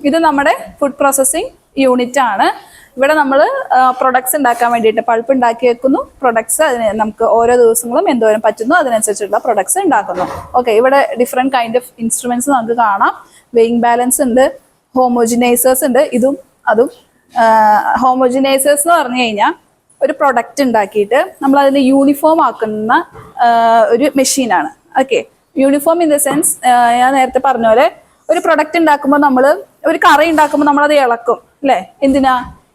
ഇത് നമ്മുടെ food processing unit ആണ്. ഇവിടെ നമ്മൾ പ്രൊഡക്ട്സ് ഉണ്ടാക്കാൻ വേണ്ടിയിട്ട് പൾപ്പ് ഉണ്ടാക്കി വെക്കുന്നു. പ്രൊഡക്ട്സ് അതിന് നമുക്ക് ഓരോ ദിവസങ്ങളും എന്തോരം പറ്റുന്നു അതിനനുസരിച്ചുള്ള പ്രൊഡക്ട്സ് ഉണ്ടാക്കുന്നു. ഓക്കെ, ഇവിടെ ഡിഫറെൻറ്റ് കൈൻഡ് ഓഫ് ഇൻസ്ട്രുമെന്റ്സ് നമുക്ക് കാണാം. വെയിങ് ബാലൻസ് ഉണ്ട്, ഹോമോജിനൈസേഴ്സ് ഉണ്ട്, ഇതും അതും. ഹോമോജിനൈസേഴ്സ് എന്ന് പറഞ്ഞു കഴിഞ്ഞാൽ ഒരു പ്രൊഡക്റ്റ് ഉണ്ടാക്കിയിട്ട് നമ്മൾ അതിനെ യൂണിഫോം ആക്കുന്ന ഒരു മെഷീനാണ്. Okay, uniform in the sense ഞാൻ നേരത്തെ പറഞ്ഞ പോലെ ഒരു പ്രൊഡക്റ്റ് ഉണ്ടാക്കുമ്പോൾ നമ്മൾ ഒരു കറി ഉണ്ടാക്കുമ്പോൾ നമ്മളത് ഇളക്കും അല്ലേ? എന്തിനാ?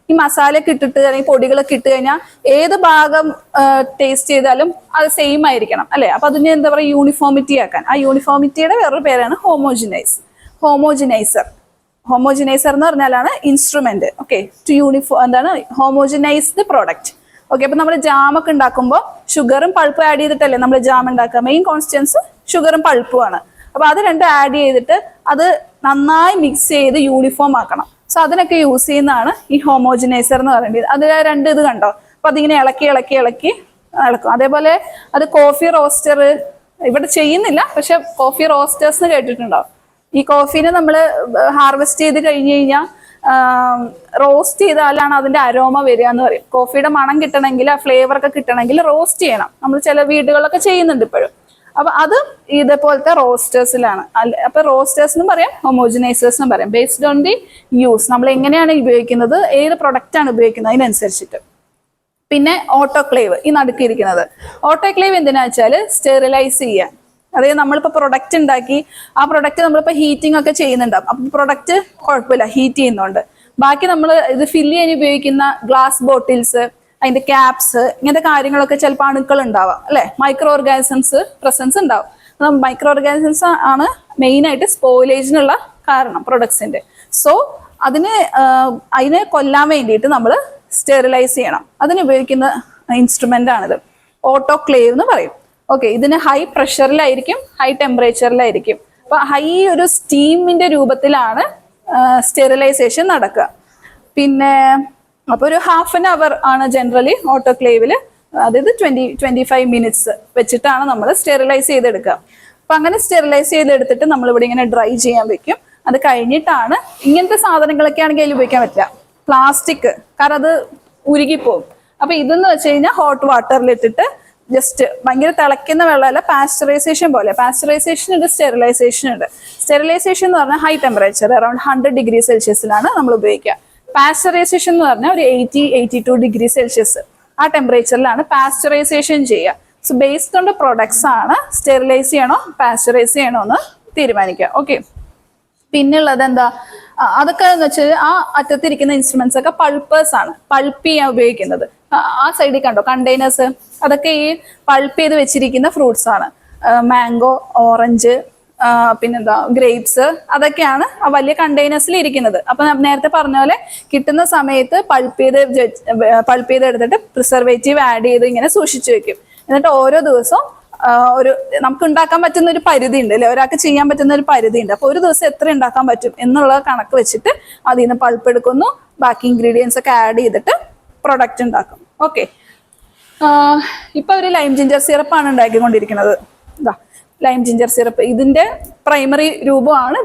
ഈ മസാലയൊക്കെ ഇട്ടിട്ട് അല്ലെങ്കിൽ പൊടികളൊക്കെ ഇട്ട് കഴിഞ്ഞാൽ ഏത് ഭാഗം ടേസ്റ്റ് ചെയ്താലും അത് സെയിം ആയിരിക്കണം അല്ലേ? അപ്പൊ അതിനെ എന്താ പറയുക, യൂണിഫോമിറ്റി ആക്കാൻ. ആ യൂണിഫോമിറ്റിയുടെ വേറൊരു പേരാണ് ഹോമോജിനൈസർ. ഹോമോജിനൈസർ എന്ന് പറഞ്ഞാലാണ് ഇൻസ്ട്രുമെന്റ്. ഓക്കെ, ടു എന്താണ് ഹോമോജിനൈസ്ഡ് പ്രോഡക്റ്റ്. ഓക്കെ, അപ്പൊ നമ്മൾ ജാമൊക്കെ ഉണ്ടാക്കുമ്പോൾ ഷുഗറും പൾപ്പും ആഡ് ചെയ്തിട്ടല്ലേ നമ്മൾ ജാം ഉണ്ടാക്കുക. മെയിൻ കോൺസ്റ്റൻസ് ഷുഗറും പൾപ്പുമാണ്. അപ്പൊ അത് രണ്ടും ആഡ് ചെയ്തിട്ട് അത് നന്നായി മിക്സ് ചെയ്ത് യൂണിഫോം ആക്കണം. സോ അതിനൊക്കെ യൂസ് ചെയ്യുന്നതാണ് ഈ ഹോമോജിനൈസർ എന്ന് പറയുന്നത്. അത് രണ്ട് ഇത് കണ്ടോ? അപ്പൊ അതിങ്ങനെ ഇളക്കി ഇളക്കും. അതേപോലെ അത് കോഫി റോസ്റ്റർ ഇവിടെ ചെയ്യുന്നില്ല, പക്ഷെ കോഫി റോസ്റ്റേഴ്സ് എന്ന് കേട്ടിട്ടുണ്ടോ? ഈ കോഫീനെ നമ്മൾ ഹാർവെസ്റ്റ് ചെയ്ത് കഴിഞ്ഞ് കഴിഞ്ഞാൽ റോസ്റ്റ് ചെയ്താലാണ് അതിന്റെ അരോമ വരിക എന്ന് പറയും. കോഫിയുടെ മണം കിട്ടണമെങ്കിൽ, ആ ഫ്ലേവർ ഒക്കെ കിട്ടണമെങ്കിൽ റോസ്റ്റ് ചെയ്യണം. നമ്മൾ ചില വീടുകളിലൊക്കെ ചെയ്യുന്നുണ്ട് ഇപ്പോഴും. അപ്പൊ അത് ഇതേപോലത്തെ റോസ്റ്റേഴ്സിലാണ്. അപ്പൊ റോസ്റ്റേഴ്സ് എന്നും പറയാം, ഹോമോജിനൈസേഴ്സ് എന്നും പറയാം. ബേസ്ഡ് ഓൺ ദി യൂസ്, നമ്മൾ എങ്ങനെയാണ് ഉപയോഗിക്കുന്നത്, ഏത് പ്രൊഡക്റ്റ് ആണ് ഉപയോഗിക്കുന്നത് അതിനനുസരിച്ചിട്ട്. പിന്നെ ഓട്ടോക്ലേവ്, ഈ നടുക്കിയിരിക്കുന്നത്. ഓട്ടോക്ലേവ് എന്തിനാ വെച്ചാൽ സ്റ്റെറിലൈസ് ചെയ്യാൻ. അതായത് നമ്മളിപ്പോ പ്രൊഡക്റ്റ് ഉണ്ടാക്കി ആ പ്രൊഡക്റ്റ് നമ്മളിപ്പോ ഹീറ്റിംഗ് ഒക്കെ ചെയ്യുന്നുണ്ടാവും. അപ്പൊ പ്രൊഡക്റ്റ് കുഴപ്പമില്ല, ഹീറ്റ് ചെയ്യുന്നുണ്ട്. ബാക്കി നമ്മൾ ഇത് ഫില്ല് ചെയ്യാൻ ഉപയോഗിക്കുന്ന ഗ്ലാസ് ബോട്ടിൽസ്, അതിന്റെ ക്യാപ്സ്, ഇങ്ങനത്തെ കാര്യങ്ങളൊക്കെ ചിലപ്പോൾ അണുക്കൾ ഉണ്ടാവാം അല്ലെ? മൈക്രോ ഓർഗാനിസംസ് പ്രസൻസ് ഉണ്ടാവും. മൈക്രോ ഓർഗാനിസംസ് ആണ് മെയിൻ ആയിട്ട് സ്പോയിലേജിനുള്ള കാരണം പ്രൊഡക്ട്സിന്റെ. സോ അതിനെ കൊല്ലാൻ വേണ്ടിയിട്ട് നമ്മൾ സ്റ്റെറിലൈസ് ചെയ്യണം. അതിന് ഉപയോഗിക്കുന്ന ഇൻസ്ട്രുമെന്റ് ആണിത്, ഓട്ടോക്ലേവ് എന്ന് പറയും. ഓക്കെ, ഇതിന് ഹൈ പ്രഷറിലായിരിക്കും, ഹൈ ടെമ്പറേച്ചറിലായിരിക്കും. അപ്പൊ ഹൈ ഒരു സ്റ്റീമിന്റെ രൂപത്തിലാണ് സ്റ്റെറിലൈസേഷൻ നടക്കുക. പിന്നെ അപ്പൊ ഒരു 1/2 hour ആണ് ജനറലി ഓട്ടോക്ലേവില്, അതായത് 20-25 minutes വെച്ചിട്ടാണ് നമ്മൾ സ്റ്റെറിലൈസ് ചെയ്തെടുക്കുക. അപ്പൊ അങ്ങനെ സ്റ്റെറിലൈസ് ചെയ്തെടുത്തിട്ട് നമ്മൾ ഇവിടെ ഇങ്ങനെ ഡ്രൈ ചെയ്യാൻ വെക്കും. അത് കഴിഞ്ഞിട്ടാണ് ഇങ്ങനത്തെ സാധനങ്ങളൊക്കെ ആണെങ്കിൽ അതിൽ ഉപയോഗിക്കാൻ പറ്റില്ല. പ്ലാസ്റ്റിക്, കാരണം അത് ഉരുകിപ്പോവും. അപ്പൊ ഇതെന്ന് വെച്ച് കഴിഞ്ഞാൽ ഹോട്ട് വാട്ടറിൽ ഇട്ടിട്ട് ജസ്റ്റ് ഭയങ്കര തിളയ്ക്കുന്ന വെള്ളമല്ല, പാസ്ചറൈസേഷൻ പോലെ. പാസ്ചറൈസേഷൻ ഉണ്ട്, സ്റ്റെറിലൈസേഷൻ ഉണ്ട്. സ്റ്റെറിലൈസേഷൻ എന്ന് പറഞ്ഞാൽ high temperature around 100 degree Celsius നമ്മൾ ഉപയോഗിക്കുക. പാസ്ചറൈസേഷൻ എന്ന് പറഞ്ഞാൽ ഒരു 80-82 degree Celsius ആ ടെമ്പറേച്ചറിലാണ് പാസ്ചറൈസേഷൻ ചെയ്യുക. So based on the products ആണ് സ്റ്റെറിലൈസ് ചെയ്യണോ പാസ്ചറൈസ് ചെയ്യണോ എന്ന് തീരുമാനിക്കുക. ഓക്കെ, പിന്നുള്ളത് എന്താ? അതൊക്കെ എന്ന് വെച്ചാൽ ആ അറ്റത്തിരിക്കുന്ന ഇൻസ്ട്രുമെന്റ്സ് ഒക്കെ പൾപ്പേഴ്സ് ആണ്, പൾപ്പ് ചെയ്യാൻ ഉപയോഗിക്കുന്നത്. ആ സൈഡിൽ കണ്ടോ കണ്ടെയ്നേഴ്സ്, അതൊക്കെ ഈ പൾപ്പ് ചെയ്ത് വെച്ചിരിക്കുന്ന ഫ്രൂട്ട്സ് ആണ്. മാംഗോ, ഓറഞ്ച്, പിന്നെന്താ ഗ്രേപ്സ്, അതൊക്കെയാണ് ആ വലിയ കണ്ടെയ്നേഴ്സിൽ ഇരിക്കുന്നത്. അപ്പൊ നേരത്തെ പറഞ്ഞ പോലെ കിട്ടുന്ന സമയത്ത് പൾപ്പ് ചെയ്ത് എടുത്തിട്ട് പ്രിസർവേറ്റീവ് ആഡ് ചെയ്ത് ഇങ്ങനെ സൂക്ഷിച്ചു വെക്കും. എന്നിട്ട് ഓരോ ദിവസവും നമുക്ക് ഉണ്ടാക്കാൻ പറ്റുന്ന ഒരു പരിധി ഉണ്ട് അല്ലെ? ഒരാൾക്ക് ചെയ്യാൻ പറ്റുന്ന ഒരു പരിധി ഉണ്ട്. അപ്പൊ ഒരു ദിവസം എത്ര ഉണ്ടാക്കാൻ പറ്റും എന്നുള്ള കണക്ക് വെച്ചിട്ട് അതിൽ നിന്ന് പൾപ്പ് എടുക്കുന്നു, ബാക്കി ഇൻഗ്രീഡിയൻസ് ഒക്കെ ആഡ് ചെയ്തിട്ട് പ്രൊഡക്റ്റ് ഉണ്ടാക്കും. ഓക്കെ, ഇപ്പൊ ഒരു ലൈം ജിഞ്ചർ സിറപ്പാണ് ഉണ്ടാക്കിക്കൊണ്ടിരിക്കുന്നത്. ഇതാ ലൈം ജിഞ്ചർ സിറപ്പ്, ഇതിന്റെ പ്രൈമറി രൂപമാണ്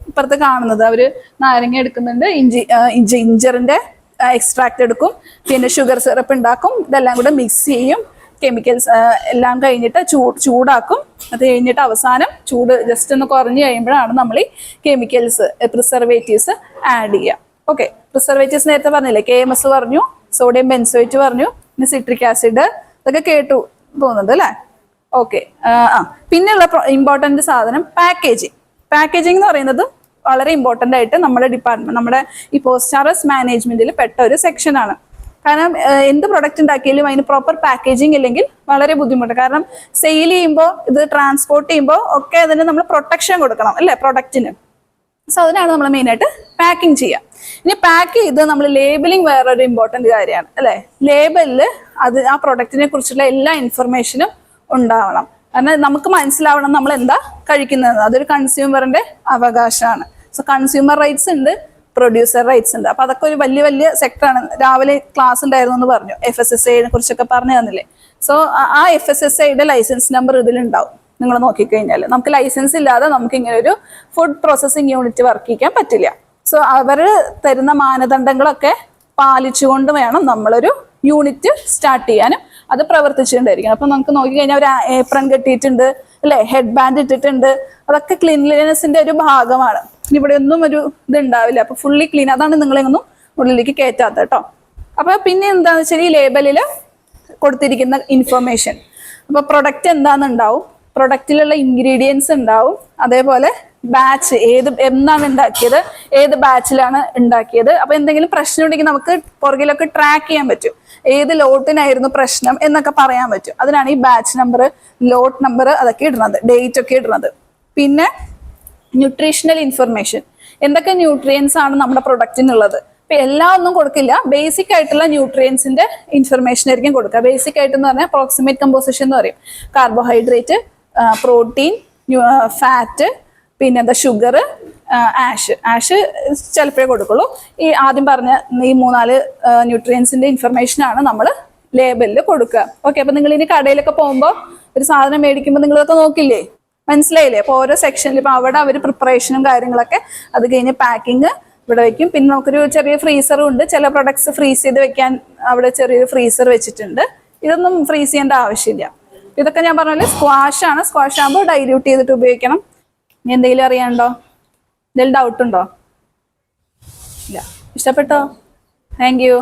ഇപ്പുറത്ത് കാണുന്നത്. അവര് നാരങ്ങ എടുക്കുന്നുണ്ട്, ജിഞ്ചറിന്റെ എക്സ്ട്രാക്ട് എടുക്കും, പിന്നെ ഷുഗർ സിറപ്പ് ഉണ്ടാക്കും. ഇതെല്ലാം കൂടെ മിക്സ് ചെയ്യും, കെമിക്കൽസ് എല്ലാം കഴിഞ്ഞിട്ട് ചൂടാക്കും. അത് കഴിഞ്ഞിട്ട് അവസാനം ചൂട് ജസ്റ്റ് ഒന്ന് കുറഞ്ഞു കഴിയുമ്പോഴാണ് നമ്മൾ ഈ കെമിക്കൽസ്, പ്രിസർവേറ്റീവ്സ് ആഡ് ചെയ്യുക. ഓക്കെ, പ്രിസർവേറ്റീവ്സ് നേരത്തെ പറഞ്ഞില്ലേ, KMS പറഞ്ഞു, സോഡിയം ബെൻസോയേറ്റ് പറഞ്ഞു, പിന്നെ സിട്രിക് ആസിഡ്, ഇതൊക്കെ കേട്ടു പോകുന്നുണ്ട് അല്ലേ? ഓക്കെ, പിന്നെയുള്ള ഇമ്പോർട്ടൻ്റ് സാധനം പാക്കേജിങ് എന്ന് പറയുന്നത് വളരെ ഇമ്പോർട്ടൻ്റ് ആയിട്ട് നമ്മുടെ ഡിപ്പാർട്ട്മെന്റ്, നമ്മുടെ ഈ പോസ്റ്റ് ഹാർവസ്റ്റ് മാനേജ്മെന്റിൽ പെട്ട ഒരു സെക്ഷനാണ്. കാരണം എന്ത് പ്രൊഡക്റ്റ് ഉണ്ടാക്കിയാലും അതിന് പ്രോപ്പർ പാക്കേജിങ് ഇല്ലെങ്കിൽ വളരെ ബുദ്ധിമുട്ട്. കാരണം സെയിൽ ചെയ്യുമ്പോൾ, ഇത് ട്രാൻസ്പോർട്ട് ചെയ്യുമ്പോൾ ഒക്കെ അതിന് നമ്മൾ പ്രൊട്ടക്ഷൻ കൊടുക്കണം അല്ലേ പ്രൊഡക്റ്റിന്. സോ അതിനാണ് നമ്മൾ മെയിനായിട്ട് പാക്കിങ് ചെയ്യുക. ഇനി പാക്ക് ചെയ്ത് നമ്മൾ ലേബലിംഗ് വേറൊരു ഇമ്പോർട്ടൻ്റ് കാര്യമാണ് അല്ലേ? ലേബലിൽ ആ പ്രൊഡക്റ്റിനെ കുറിച്ചുള്ള എല്ലാ ഇൻഫർമേഷനും ഉണ്ടാവണം. കാരണം നമുക്ക് മനസ്സിലാവണം നമ്മൾ എന്താ കഴിക്കുന്നത്. അതൊരു കൺസ്യൂമറിന്റെ അവകാശമാണ്. സോ കൺസ്യൂമർ റൈറ്റ്സ് ഉണ്ട്, പ്രൊഡ്യൂസർ റൈറ്റ്സ് ഉണ്ട്. അപ്പൊ അതൊക്കെ ഒരു വലിയ സെക്ടറാണ്. രാവിലെ ക്ലാസ് ഉണ്ടായിരുന്നു എന്ന് പറഞ്ഞു, FSSAIനെ കുറിച്ചൊക്കെ പറഞ്ഞു തന്നില്ലേ? സോ ആ FSSAIയുടെ ലൈസൻസ് നമ്പർ ഇതിലുണ്ടാവും. നിങ്ങൾ നോക്കിക്കഴിഞ്ഞാൽ നമുക്ക് ലൈസൻസ് ഇല്ലാതെ നമുക്ക് ഇങ്ങനെ ഒരു ഫുഡ് പ്രോസസ്സിംഗ് യൂണിറ്റ് വർക്ക് ചെയ്യാൻ പറ്റില്ല. സോ അവർ തരുന്ന മാനദണ്ഡങ്ങളൊക്കെ പാലിച്ചുകൊണ്ട് വേണം നമ്മളൊരു യൂണിറ്റ് സ്റ്റാർട്ട് ചെയ്യാനും അത് പ്രവർത്തിച്ചുകൊണ്ടായിരിക്കണം. അപ്പൊ നമുക്ക് നോക്കിക്കഴിഞ്ഞാൽ ഒരു ഏപ്രൺ കെട്ടിയിട്ടുണ്ട് അല്ലെ, ഹെഡ് ബാൻഡ് ഇട്ടിട്ടുണ്ട്, അതൊക്കെ ക്ലീൻലിനെസിന്റെ ഒരു ഭാഗമാണ്. ഇവിടെ ഒന്നും ഒരു ഇത് ഉണ്ടാവില്ല, അപ്പൊ ഫുള്ളി ക്ലീൻ. അതാണ് നിങ്ങളെയൊന്നും ഉള്ളിലേക്ക് കയറ്റാത്ത കേട്ടോ. അപ്പൊ പിന്നെ എന്താന്ന് വെച്ചാൽ ഈ ലേബലിൽ കൊടുത്തിരിക്കുന്ന ഇൻഫർമേഷൻ, അപ്പൊ പ്രൊഡക്റ്റ് എന്താണെന്നുണ്ടാവും, പ്രൊഡക്റ്റിലുള്ള ഇൻഗ്രീഡിയൻസ് ഉണ്ടാവും, അതേപോലെ ബാച്ച് എന്നാണ് ഉണ്ടാക്കിയത്, ഏത് ബാച്ചിലാണ് ഉണ്ടാക്കിയത്. അപ്പൊ എന്തെങ്കിലും പ്രശ്നം ഉണ്ടെങ്കിൽ നമുക്ക് പുറകിലൊക്കെ ട്രാക്ക് ചെയ്യാൻ പറ്റും, ഏത് ലോട്ടിനായിരുന്നു പ്രശ്നം എന്നൊക്കെ പറയാൻ പറ്റും. അതിനാണ് ഈ ബാച്ച് നമ്പർ, ലോട്ട് നമ്പർ അതൊക്കെ ഇടുന്നത്, ഡേറ്റ് ഒക്കെ ഇടുന്നത്. പിന്നെ ന്യൂട്രീഷണൽ ഇൻഫർമേഷൻ, എന്തൊക്കെ ന്യൂട്രിയൻസ് ആണ് നമ്മുടെ പ്രൊഡക്റ്റിനുള്ളത്. ഇപ്പൊ എല്ലാം ഒന്നും കൊടുക്കില്ല, ബേസിക് ആയിട്ടുള്ള ന്യൂട്രിയൻസിന്റെ ഇൻഫർമേഷൻ ആയിരിക്കും കൊടുക്കുക. ബേസിക് ആയിട്ട് എന്ന് പറഞ്ഞാൽ അപ്രോക്സിമേറ്റ് കമ്പോസിഷൻ എന്ന് പറയും. കാർബോഹൈഡ്രേറ്റ്, പ്രോട്ടീൻ, ഫാറ്റ്, പിന്നെ എന്താ ഷുഗർ, ആഷ് ചിലപ്പോഴേ കൊടുക്കുള്ളൂ. ഈ ആദ്യം പറഞ്ഞ ഈ 3-4 ന്യൂട്രിയൻസിന്റെ ഇൻഫർമേഷനാണ് നമ്മൾ ലേബലിൽ കൊടുക്കുക. ഓക്കെ, അപ്പൊ നിങ്ങൾ ഇനി കടയിലൊക്കെ പോകുമ്പോൾ ഒരു സാധനം മേടിക്കുമ്പോൾ നിങ്ങളൊക്കെ നോക്കില്ലേ, മനസ്സിലായില്ലേ? അപ്പൊ ഓരോ സെക്ഷനിൽ ഇപ്പൊ അവിടെ അവർ പ്രിപ്പറേഷനും കാര്യങ്ങളൊക്കെ, അത് കഴിഞ്ഞ് പാക്കിങ് ഇവിടെ വെക്കും. പിന്നെ നമുക്കൊരു ചെറിയ ഫ്രീസറും ഉണ്ട്, ചില പ്രൊഡക്ട്സ് ഫ്രീസ് ചെയ്ത് വെക്കാൻ അവിടെ ചെറിയൊരു ഫ്രീസർ വെച്ചിട്ടുണ്ട്. ഇതൊന്നും ഫ്രീസ് ചെയ്യേണ്ട ആവശ്യമില്ല. ഇതൊക്കെ ഞാൻ പറഞ്ഞാൽ സ്ക്വാഷ് ആണ്. സ്ക്വാഷ് ആകുമ്പോൾ ഡൈല്യൂട്ട് ചെയ്തിട്ട് ഉപയോഗിക്കണം. ഇനി എന്തെങ്കിലും അറിയാനുണ്ടോ? എന്തെങ്കിലും ഡൗട്ട് ഉണ്ടോ? ഇല്ല. ഇഷ്ടപ്പെട്ടോ? Thank you.